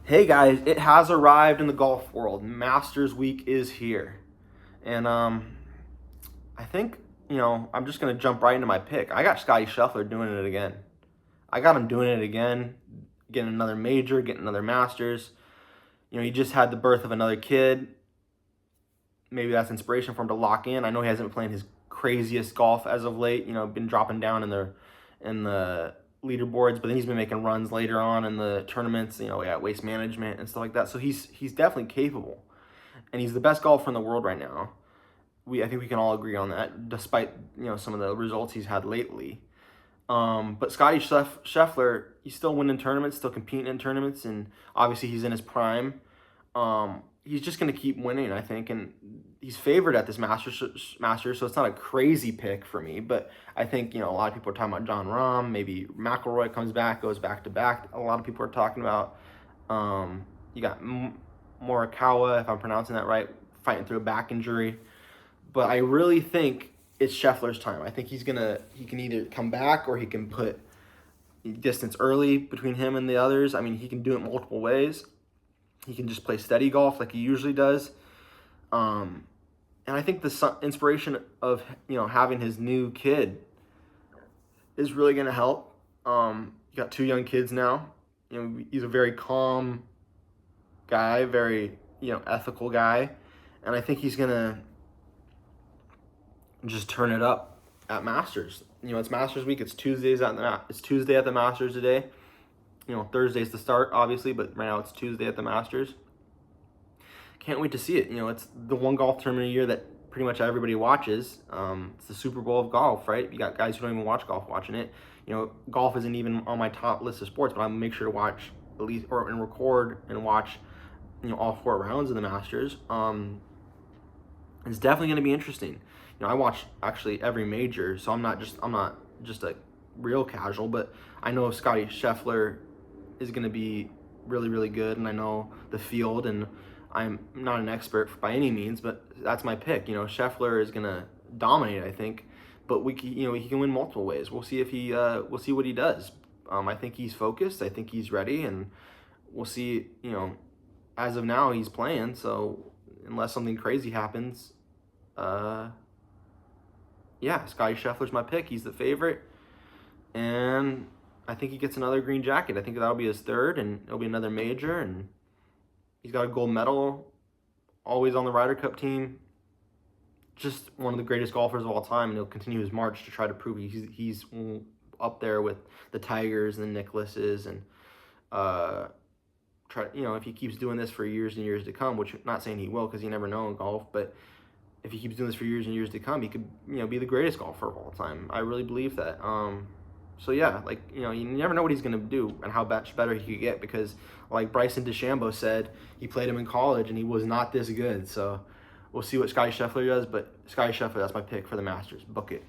Hey guys, it has arrived in the golf world. Masters Week is here. And I think, I'm just going to jump right into my pick. I got Scotty Scheffler doing it again. I got him doing it again, getting another major, getting another Masters. He just had the birth of another kid. Maybe that's inspiration for him to lock in. I know he hasn't been playing his craziest golf as of late, been dropping down in the leaderboards, but then he's been making runs later on in the tournaments, at Waste Management and stuff like that. So he's definitely capable, and he's the best golfer in the world right now. I think we can all agree on that, despite some of the results he's had lately. But Scotty Scheffler, he's still winning tournaments, still competing in tournaments, and obviously he's in his prime. He's just going to keep winning, I think, and he's favored at this Masters, so it's not a crazy pick for me. But I think a lot of people are talking about Jon Rahm, maybe McIlroy comes back, goes back to back. A lot of people are talking about. You got Morikawa, if I'm pronouncing that right, fighting through a back injury. But I really think it's Scheffler's time. I think he can either come back or he can put distance early between him and the others. I mean, he can do it multiple ways. He can just play steady golf like he usually does. And I think the inspiration of having his new kid is really going to help. You got two young kids now. He's a very calm guy, very ethical guy, and I think he's going to just turn it up at Masters. It's Masters week. It's Tuesday at the Masters today. Thursday's the start, obviously, but right now it's Tuesday at the Masters. Can't wait to see it. It's the one golf tournament a year that pretty much everybody watches. It's the Super Bowl of golf, right? You got guys who don't even watch golf watching it. Golf isn't even on my top list of sports, but I'm gonna make sure to watch at least and record and watch, all four rounds of the Masters. It's definitely gonna be interesting. I watch actually every major, so I'm not just a real casual, but I know Scotty Scheffler is going to be really, really good, and I know the field, and I'm not an expert by any means, but that's my pick. Scheffler is going to dominate, I think, but he can win multiple ways. We'll see we'll see what he does. I think he's focused. I think he's ready, and we'll see. As of now, he's playing. So unless something crazy happens, yeah, Scotty Scheffler's my pick. He's the favorite, and I think he gets another green jacket. I think that'll be his third, and it'll be another major, and he's got a gold medal, always on the Ryder Cup team. Just one of the greatest golfers of all time, and he'll continue his march to try to prove he's up there with the Tigers and the Nicklauses, and if he keeps doing this for years and years to come, which I'm not saying he will because you never know in golf, but if he keeps doing this for years and years to come, he could be the greatest golfer of all time. I really believe that. So yeah, you never know what he's gonna do and how much better he could get, because like Bryson DeChambeau said, he played him in college and he was not this good. So we'll see what Scotty Scheffler does, but Scotty Scheffler, that's my pick for the Masters. Book it.